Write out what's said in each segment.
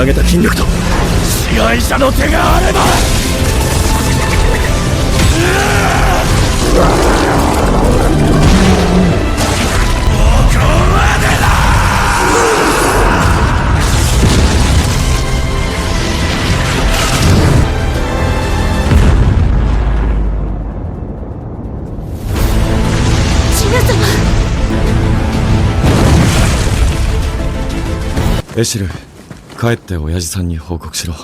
げた筋力と支配者の手があればここまでだ。エシル、帰って親父さんに報告しろ。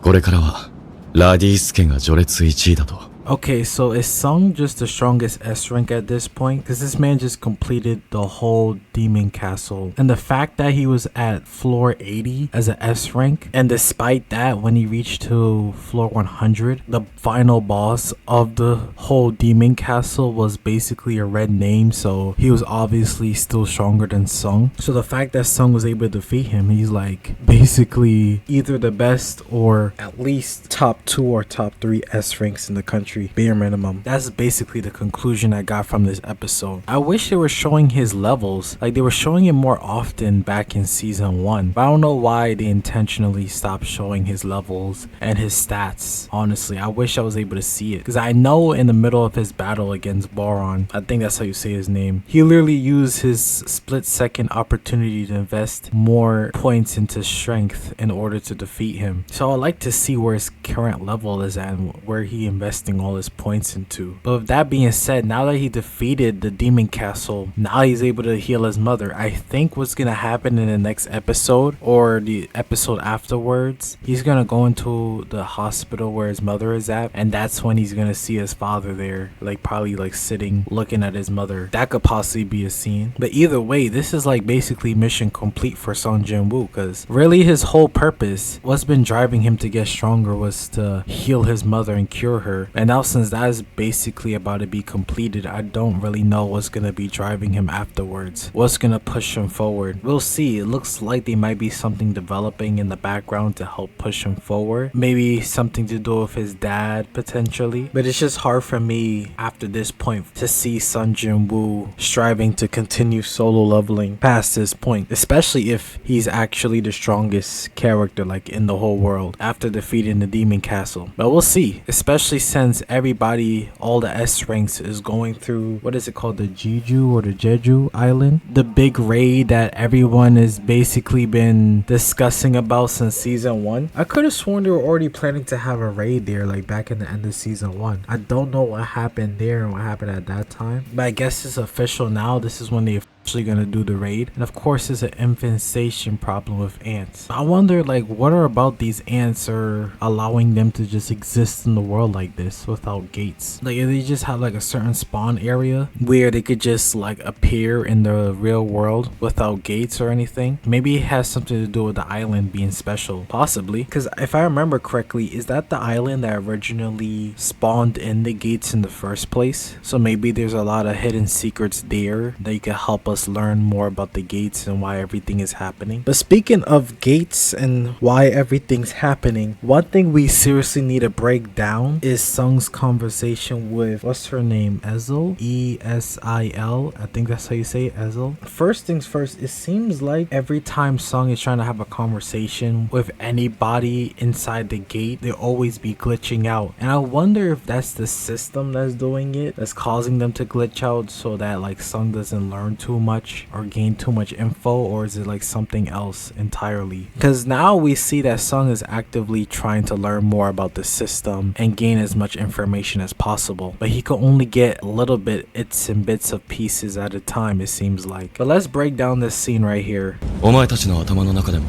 これからはラディス家が序列1位だと。 Okay, so is Sung just the strongest S rank at this point? Because this man just completed the whole demon castle. And the fact that he was at floor 80 as an S rank, and despite that, when he reached to floor 100, the final boss of the whole demon castle was basically a red name, so he was obviously still stronger than Sung. So the fact that Sung was able to defeat him, he's like basically either the best or at least top 2 or top 3 S ranks in the country. Bare minimum. That's basically the conclusion I got from this episode. I wish they were showing his levels, like they were showing it more often back in season 1, but I don't know why they intentionally stopped showing his levels and his stats. Honestly, I wish I was able to see it, because I know in the middle of his battle against Boron, I think that's how you say his name, he literally used his split-second opportunity to invest more points into strength in order to defeat him. So I'd like to see where his current level is at and where he investing all his points into. But with that being said, now that he defeated the demon castle, now he's able to heal his mother. I think what's gonna happen in the next episode or the episode afterwards, he's gonna go into the hospital where his mother is at, and that's when he's gonna see his father there, like probably like sitting looking at his mother. That could possibly be a scene. But either way, this is like basically mission complete for Sung Jinwoo, because really his whole purpose, what's been driving him to get stronger, was to heal his mother and cure her. And now since that is basically about to be completed, I don't really know what's gonna be driving him afterwards, what's gonna push him forward. We'll see. It looks like there might be something developing in the background to help push him forward, maybe something to do with his dad potentially, but it's just hard for me after this point to see Sung Jinwoo striving to continue solo leveling past this point, especially if he's actually the strongest character like in the whole world after defeating the demon castle. But we'll see, especially since everybody, all the S ranks is going through, what is it called, the Jeju or the Jeju Island, the big raid that everyone has basically been discussing about since season 1. I could have sworn they were already planning to have a raid there like back in the end of season 1. I don't know what happened there and what happened at that time, but I guess it's official now. This is when they actually gonna do the raid. And of course there's an infestation problem with ants. I wonder like what are about these ants are allowing them to just exist in the world like this without gates. Like if they just have like a certain spawn area where they could just like appear in the real world without gates or anything. Maybe it has something to do with the island being special, possibly, because if I remember correctly, is that the island that originally spawned in the gates in the first place? So maybe there's a lot of hidden secrets there that you can help us learn more about the gates and why everything is happening. But speaking of gates and why everything's happening, one thing we seriously need to break down is Sung's conversation with, what's her name, Esil? E-S-I-L, I think that's how you say it, Esil. First things first, it seems like every time Sung is trying to have a conversation with anybody inside the gate, they always be glitching out. And I wonder if that's the system that's doing it, that's causing them to glitch out, so that like Sung doesn't learn too much or gain too much info, or is it like something else entirely? Because now we see that Sung is actively trying to learn more about the system and gain as much information as possible, but he can only get a little bit, bits and bits of pieces at a time, it seems like. But let's break down this scene right here. お前たちの頭の中でも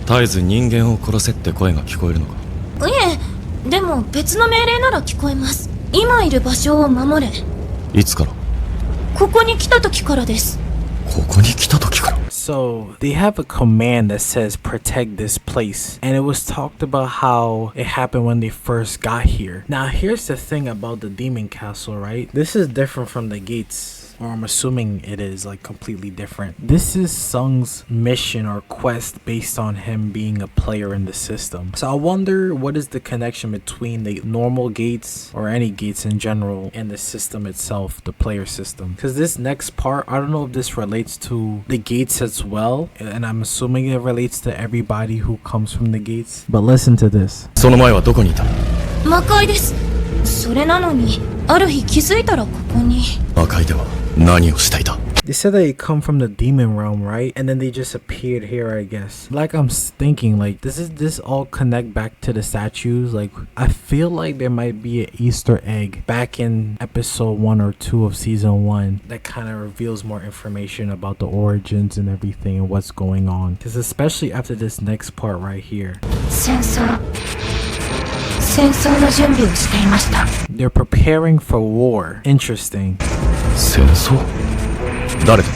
絶えず人間を殺せって声が聞こえるのか？いえ、でも別の命令なら聞こえます。今いる場所を守れ。いつから？ここに来た時からです。ここに来た時から。 So they have a command that says protect this place, and it was talked about how it happened when they first got here. Now here's the thing about the demon castle, right? This is different from the gates. or I'm assuming it is like completely different. This is Sung's mission or quest based on him being a player in the system. So I wonder what is the connection between the normal gates or any gates in general and the system itself, the player system. Because this next part, I don't know if this relates to the gates as well, and I'm assuming it relates to everybody who comes from the gates. But listen to this. その前はどこにいた？魔界です。それなのに、ある日気づいたらここに。魔界では何をしていた？ They said they come from the demon realm, right? And then they just appeared here, I guess. Like I'm thinking, like, does this all connect back to the statues? Like, I feel like there might be an Easter egg back in episode 1 or 2 of season 1 that kind of reveals more information about the origins and everything and what's going on. Because especially after this next part right here. 戦争の準備をしていました。 They're preparing for war. Interesting. 戦争？誰だ？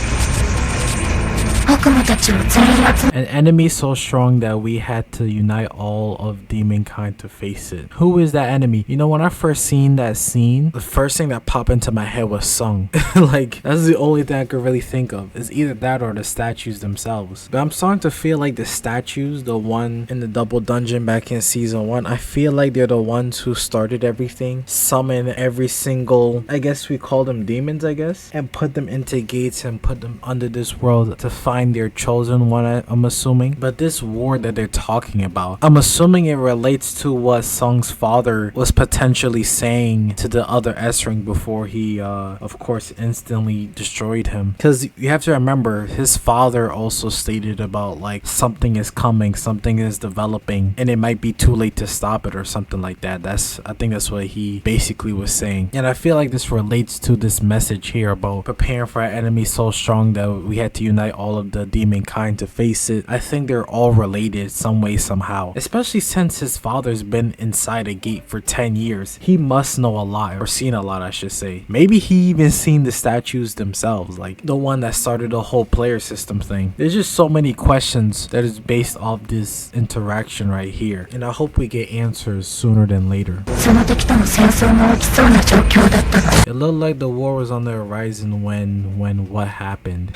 悪魔たちを全員集め An enemy so strong that we had to unite all of demonkind to face it. Who is that enemy? You know, when I first seen that scene, the first thing that popped into my head was Sung. Like, that's the only thing I could really think of. Is either that or the statues themselves. But I'm starting to feel like the statues, the one in the double dungeon back in season 1, I feel like they're the ones who started everything, summon every single, I guess we call them demons, I guess, and put them into gates and put them under this world to find their chosen one, I'm assuming. But this war that they're talking about, I'm assuming it relates to what Sung's father was potentially saying to the other S-Ring before he of course instantly destroyed him. Because you have to remember, his father also stated about like something is coming, something is developing, and it might be too late to stop it or something like that. I think that's what he basically was saying. And I feel like this relates to this message here about preparing for an enemy so strong that we had to unite all of the demonkind to face it. I think they're all related some way, somehow. Especially since his father's been inside a gate for 10 years. He must know a lot, or seen a lot, I should say. Maybe he even seen the statues themselves, like the one that started the whole player system thing. There's just so many questions that is based off this interaction right here. And I hope we get answers sooner than later. その時との戦争が起きそうな状況だったの。 It looked like the war was on the horizon when what happened.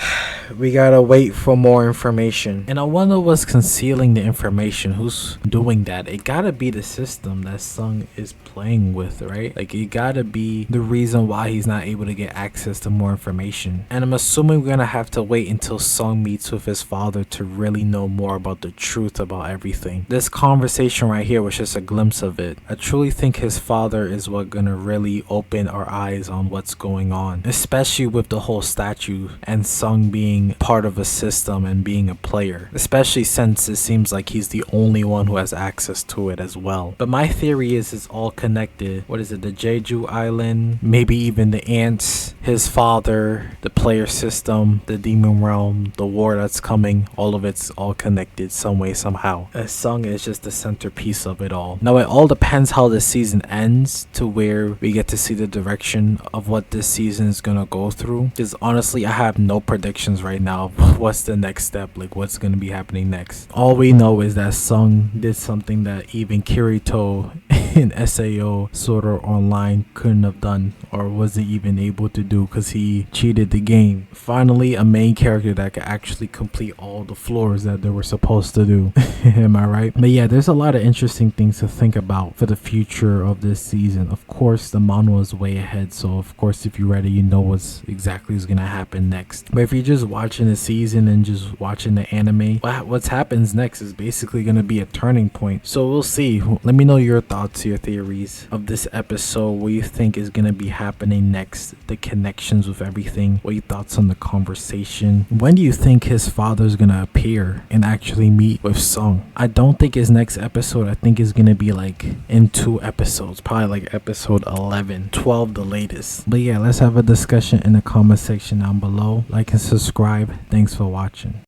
We gotta wait for more information. And I wonder what's concealing the information. Who's doing that? It gotta be the system that Sung is playing with, right? Like, it gotta be the reason why he's not able to get access to more information. And I'm assuming we're gonna have to wait until Sung meets with his father to really know more about the truth about everything. This conversation right here was just a glimpse of it. I truly think his father is what gonna really open our eyes on what's going on, especially with the whole statue and Sung being part of a system and being a player, especially since it seems like he's the only one who has access to it as well. But my theory is it's all connected. What is it? The Jeju Island, maybe even the ants, his father, the player system, the demon realm, the war that's coming, all of it's all connected some way, somehow. And Sung is just the centerpiece of it all. Now it all depends how the season ends to where we get to see the direction of what this season is gonna go through. Because honestly, I have no predictions right now of what's the next step, like what's gonna be happening next. All we know is that Sung did something that even Kirito in SAO Sword Art Online couldn't have done or wasn't even able to do because he cheated the game. Finally, a main character that could actually complete all the floors that they were supposed to do. Am I right? But yeah, there's a lot of interesting things to think about for the future of this season. Of course, the manga is way ahead, so of course if you read it, you know what's exactly is gonna happen next. But if you're just watching the season and just watching the anime, what happens next is basically gonna be a turning point. So we'll see. Let me know your thoughts, your theories of this episode, what you think is gonna be happening next, the connections with everything, what your thoughts on the conversation. When do you think his father's gonna appear and actually meet with Sung? I don't think his next episode, I think it's gonna be like in 2 episodes, probably like episode 11, 12 the latest. But yeah, let's have a discussion in the comment section down below. Like and subscribe. Thanks for watching.